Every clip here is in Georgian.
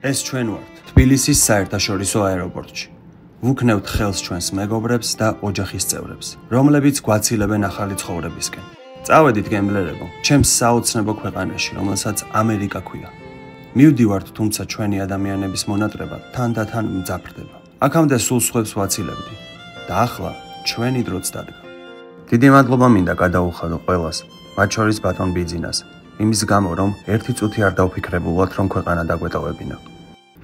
ეს ჩვენ ვართ თბილისის საერთაშორისო აეროპორტში. ვუქნევთ ხელს ჩვენს მეგობრებს და ოჯახის წევრებს, რომლებიც გვაცილებენ ახალი ცხოვრებისკენ. წავედით გემბლერებო, ჩემს საოცნებო ქვეყანაში, რომელსაც ამერიკა ქვია. მივდივართ, თუმცა ჩვენი ადამიანების მონატრება თანდათან მძაფრდება. აქამდე სულ სხვებს ვაცილებდი და ახლა ჩვენი დროც დადგა. დიდი მადლობა მინდა გადაუხადო ყველას, მათ შორის ბატონ ბიძინას, იმის გამო, რომ ერთი წუთი არ დავფიქრებულად, რომ ქვეყანა დაგვეტოვებინა.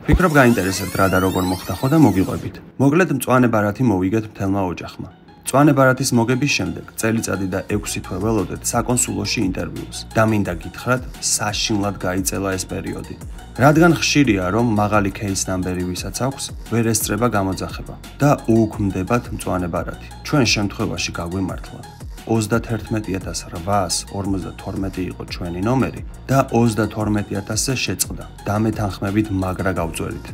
ვფიქრობ გაინტერესებთ რა და როგორ მოხდა ხო და მოგიყვებით. მოკლედ მწვანე ბარათი მოვიგეთ მთელმა ოჯახმა. მწვანე ბარათის მოგების შემდეგ წელიწადი და 6 თვე ველოდეთ საკონსულოში ინტერვიუს და მინდა გითხრათ, საშინლად გაიწელა ეს პერიოდი. რადგან ხშირია, რომ მაღალი case number-ი ვისაც აქვს, ვერ ესწრება გამოძახება და უუქმდებათ მწვანე ბარათი. ჩვენ შემთხვევაში გაგვიმართლა 31842 იყო ჩვენი ნომერი და 32000-ზე შეწყდა. დამეთანხმებით მაგრა გავწვერით.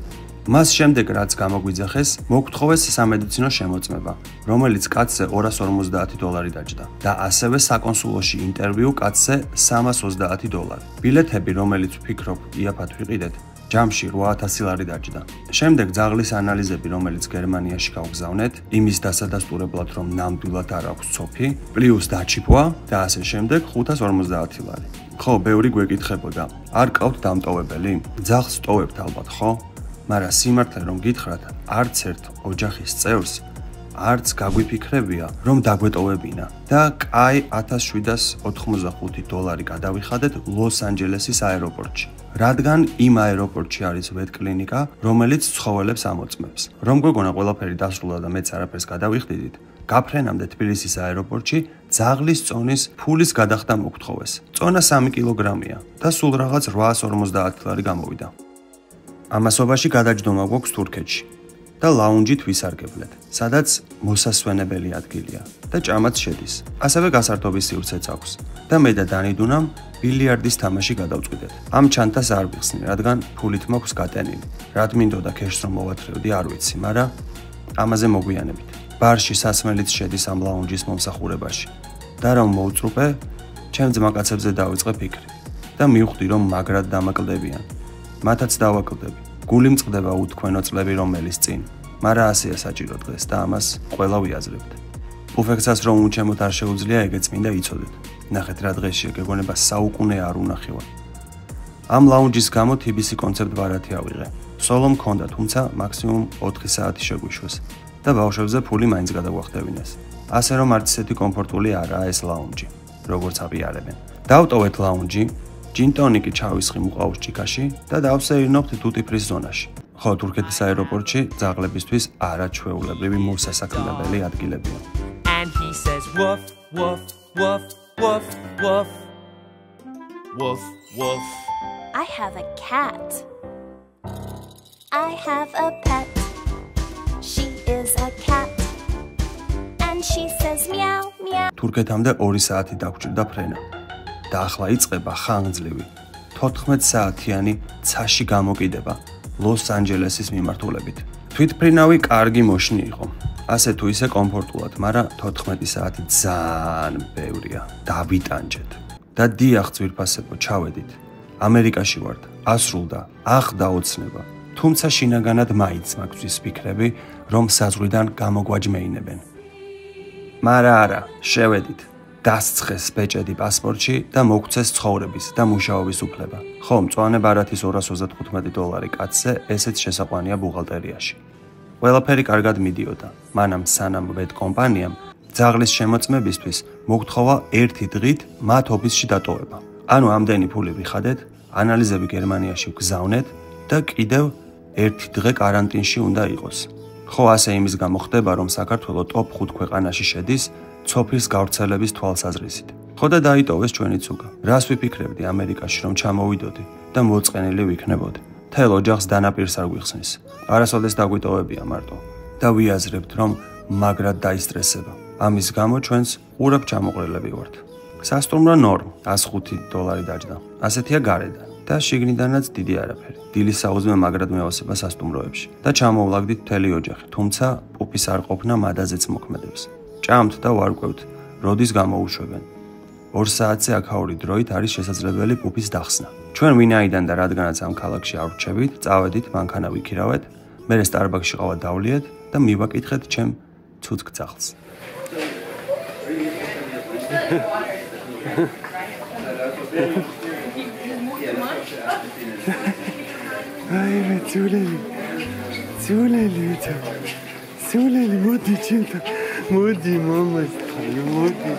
მას შემდეგ რაც გამოგვიძახეს, მოგთხოვეს სამედიცინო შემოწმება, რომელიც კაცზე $250 დაჯდა და ასევე საკონსულოში ინტერვიუ კაცზე $330. ბილეთები, რომელიც ვფიქრობ, იაფად ვიყიდეთ, ჯამში $8000 დაჯდა. შემდეგ ძაღლის ანალიზები, რომელიც გერმანიაში გავგზავნეთ, იმის დასადასტურებლად, რომ ნამდვილად არ აქვს ცოფი, პლუს დაჩიპვა და ასე შემდეგ $550. ხო, ბევრი გვეკითხებოდა, არ ყავთ დამტოვებელი? ძაღლს ტოვებთ ალბათ, ხო? მაგრამ სიმართლე რომ გითხრათ, არც ერთ ოჯახის წევრს არც გაგვიფიქრებია, რომ დაგვეტოვებინა და კაი $1785 გადავიხადეთ ლოს-ანჯელესის აეროპორტში. რადგან იმ აეროპორტში არის ვეტკლინიკა, რომელიც ცხოველებს ამოწმებს. რომ გვეგონა ყველაფერი დასრულდა და მეც არაფერს გადავიხდიდით, გაფრენამდე თბილისის აეროპორტში ძაღლის წონის ფულის გადახდა მოგთხოვეს. წონა 3 კილოგრამია და სულ რაღაც $850 გამოვიდა. ამასობაში გადაჯდომა გვაქვს თურქეთში და ლაუნჯით ვისარგებლეთ, სადაც მოსასვენებელი ადგილია და ჭამაც შედის. ასევე გასართობის სივრცეც აქვს და მე და დანიდუნამ ბილიარდის თამაში გადავწყვიტეთ. ამ ჩანთას არ ვიხსნი, რადგან ფულით მაქვს გატენილი. რად მინდოდა ქეშს რომ მოვათრევდი, არ ვიცი, მაგრამ ამაზე მოგვიანებით. ბარში სასმელიც შედის ამ ლაუნჯის მომსახურებაში და რომ მოვწრუპე, ჩემ ძმაკაცებზე დავიწყე ფიქრი და მივხვდი, რომ მაგრად დამაკლდებიან. მათაც დავაკლდები. გული მწყდება უთქვენო წლები რომელის წინ, მაგრამ ასეა საჭირო დღეს და ამას ყველა ვიაზრებთ. უფექცას რომ უჩემოთ არ შეუძლია, ეგეც მინდა იცოდეთ. ნახეთ რა დღეშია, გეგონება საუკუნე არ უნახევა. ამ ლაუნჯის გამო TBC კონცერტ ბარათი ავიღე. სოლო მქონდა, თუმცა მაქსიმუმ 4 საათი შეგვიშვეს და ბავშვებზე ფული მაინც გადაგვახტევინეს. ასე რომ არც ისეთი კომფორტული არაა ეს ლაუნჯი, როგორც აპირებენ. დავტოვეთ ლაუნჯი, ჯინტონიკი ჩავისხი მუყაოს ჭიქაში და დავსეირნობთ დუტი-ფრის ზონაში. ხო, თურქეთის აეროპორტში ძაღლებისთვის არაჩვეულებრივი მოსასაქმებელი ადგილებია. And he says woof woof woof woof woof woof woof. I have a cat. I have a pet. She is a cat. And she says meow meow. თურქეთამდე 2 საათი დაგჭირდა ფრენა. და ახლა იწყება ხანგრძლივი 14 საათიანი ცაში გამოკიდება ლოს-ანჯელესის მიმართულებით. თვითფრინავი კარგი მოშნი იყო. ასე თუ ისე კომფორტულად, მაგრამ 14 საათი ძალიან ბევრია. დავიტანჯეთ. და დიახ, ძვირფასებო, ჩავედით. ამერიკაში ვართ. ასრულდა, ახ დაოცნება. თუმცა შინაგანად მაინც მაქვს ფიქრები, რომ საზღვრიდან გამოგვაჯმეინებენ. მაგრამ არა, შევედით. დასცხეს ბეჭედი პასპორტში და მოგცეს ცხოვრების და მუშაობის უფლება. ხო, მწვანე ბარათის $295 კაცზე, ესეც შესაყვანია ბუღალტერიაში. ყველაფერი კარგად მიდიოდა, მანამ სანამ ვეტ კომპანიამ ძაღლის შემოწმებისთვის მოგთხოვა 1 დღით მათ ოფისში დატოვება. ანუ ამდენი ფული ვიხადეთ, ანალიზები გერმანიაში ვგზავნეთ და კიდევ 1 დღე კარანტინში უნდა იყოს. ხო, ასე იმის გამო ხდება, რომ საქართველო ტოპ 5 ქვეყანაში შედის ცოფის გავრცელების თვალსაზრისით. ხო და დაიტოვეს ჩვენი ცუგა. რას ვიფიქრებდი ამერიკაში, რომ ჩამოვიდოდი და მოწყენილი ვიქნებოდი. თელ ოჯახს დანაპირს არ გვიხსნის. არასოდეს დაგვიტოვებია მარტო და ვიაზრებთ, რომ მაგრად დაისტრესება. ამის გამო ჩვენს ყურებ ჩამოყრილები ვართ. სასტუმრო ნორმ $105 დაჯდა. ასეთია გარედან და შიგნიდანაც დიდი არაფერი. დილის საუზმე მაგრად მევასება სასტუმროებში და ჩამოვლაგდით მთელი ოჯახი, თუმცა პუფის არ ყოფნა მადაზეც მოქმედებს. ჭამთ და ვარკვევთ, როდის გამოუშვებენ. 2 საათზე აქაური დროით არის შესაძლებელი პუფის დახსნა. ჩვენ ვინაიდან და რადგანაც ამ ქალაქში არ ვრჩებით, წავედით, მანქანა ვიქირავეთ, მერე სტარბაქსში ყავა დავლიეთ და მივაკითხეთ ჩემ ცუცქ ძაღლს. აი მე ძულელი მოდი ჩემთან მოდი მამასთან მოდი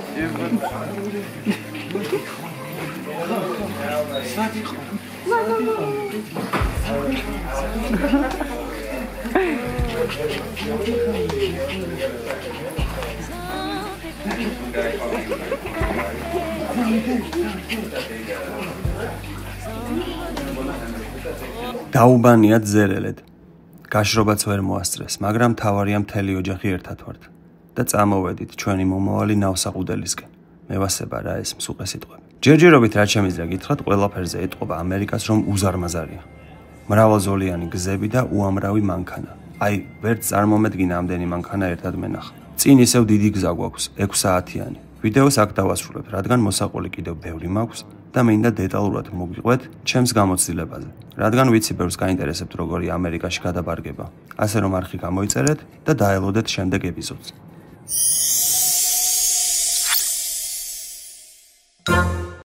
დაუბანიათ ზერელედ. გაშრობაც ვერ მოასწრეს, მაგრამ თავარია მთელი ოჯახი ერთად ვართ და წამოვედით ჩვენი მომავალი ნავსაყუდელისკენ. მე ვასება რა ეს მსუყე სიტყვები. ჯერჯერობით რაც შემიძლია გითხრათ, ყველაფერზე ეტყობა ამერიკას, რომ უზარმაზარია. მრავალზოლიანი გზები და უამრავი მანქანა. აი, ვერც წარმომედგინა ამდენი მანქანა ერთად მენახა. წინ ისევ დიდი გზა გვაქვს, 6 საათიანი. ვიდეოს აქ დავასრულებ, რადგან მოსაყოლი კიდევ ბევრი მაქვს და მინდა დეტალურად მოგიყვეთ ჩემს გამოცდილებაზე. რადგან ვიცი ბევრს გაინტერესებთ როგორი ამერიკაში გადაბარგება. ასე რომ არხი გამოიწერეთ და დაელოდეთ შემდეგ ეპიზოდს.